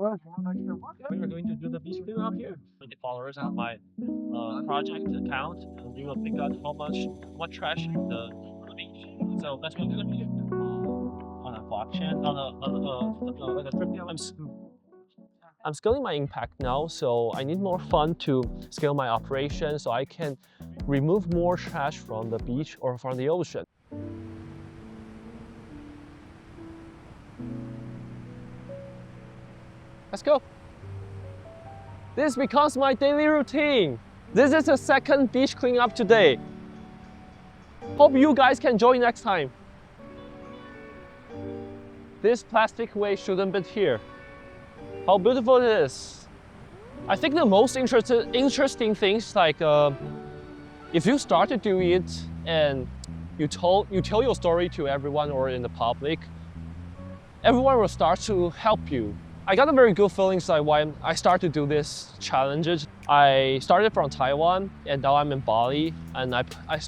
We are going to do the beach cleanup here. With the followers on my project account, and we will figure out how much trash in the beach. So let's go to the beach. On a blockchain, on a crypto. I'm scaling my impact now, so I need more fund to scale my operation so I can remove more trash from the beach or from the ocean. Let's go. This becomes my daily routine. This is the second beach cleanup today. Hope you guys can join next time. This plastic waste shouldn't be here. How beautiful it is. I think the most interesting things like if you start to do it and you tell your story to everyone or in the public, everyone will start to help you. I got a very good feelings like why I started to do this challenges. I started from Taiwan and now I'm in Bali, and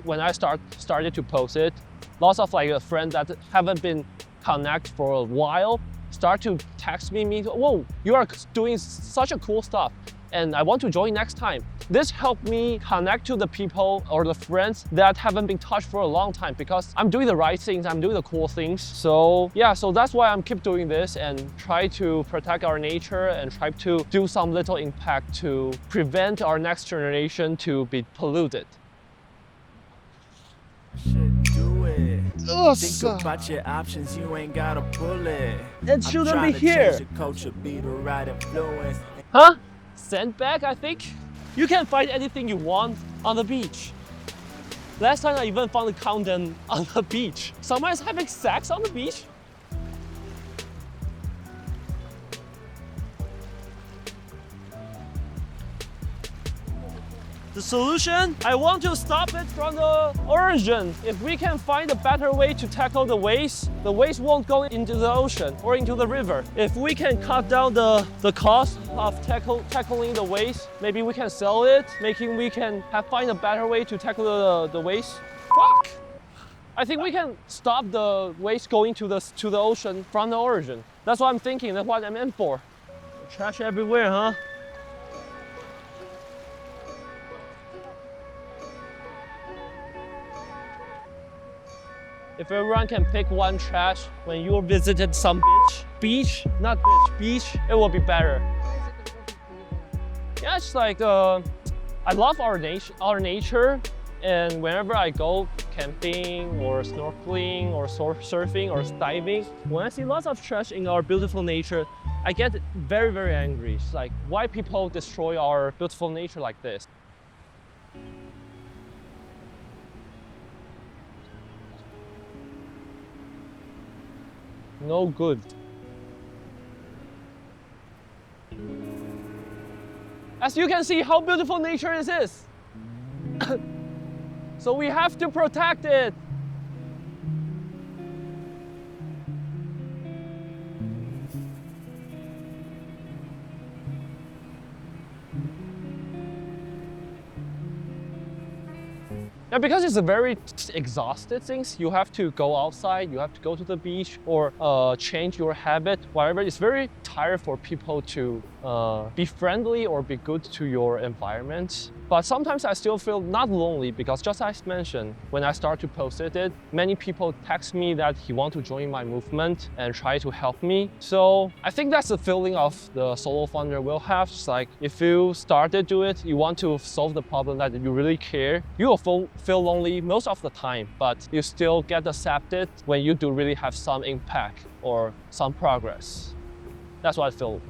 when I started to post it, lots of like friends that haven't been connected for a while start to text me, whoa, you are doing such a cool stuff and I want to join next time. This helped me connect to the people or the friends that haven't been touched for a long time because I'm doing the right things, I'm doing the cool things. So yeah, so that's why I'm keep doing this and try to protect our nature and try to do some little impact to prevent our next generation to be polluted. Think about your options, you ain't got a bullet. It shouldn't be here. Huh? Sandbag, I think? You can find anything you want on the beach. Last time I even found a condom on the beach. Someone is having sex on the beach? The solution? I want to stop it from the origin. If we can find a better way to tackle the waste won't go into the ocean or into the river. If we can cut down the cost of tackling the waste, maybe we can sell it, making we can find a better way to tackle the waste. Fuck! I think we can stop the waste going to the ocean from the origin. That's what I'm thinking, that's what I'm in for. Trash everywhere, huh? If everyone can pick one trash when you visited some beach, not beach, it will be better. Yeah, it's like, I love our nature, and whenever I go camping or snorkeling or surfing or diving, when I see lots of trash in our beautiful nature, I get very, very angry. It's like, why people destroy our beautiful nature like this? No good. As you can see how beautiful nature is. So we have to protect it. Yeah, because it's a very exhausted things. You have to go outside, you have to go to the beach or change your habit, whatever. It's very tired for people to be friendly or be good to your environment. But sometimes I still feel not lonely because just as mentioned, when I start to post it, many people text me that he want to join my movement and try to help me. So I think that's the feeling of the solo founder will have. It's like if you start to do it, you want to solve the problem that you really care, you will feel lonely most of the time, but you still get accepted when you do really have some impact or some progress. That's what I feel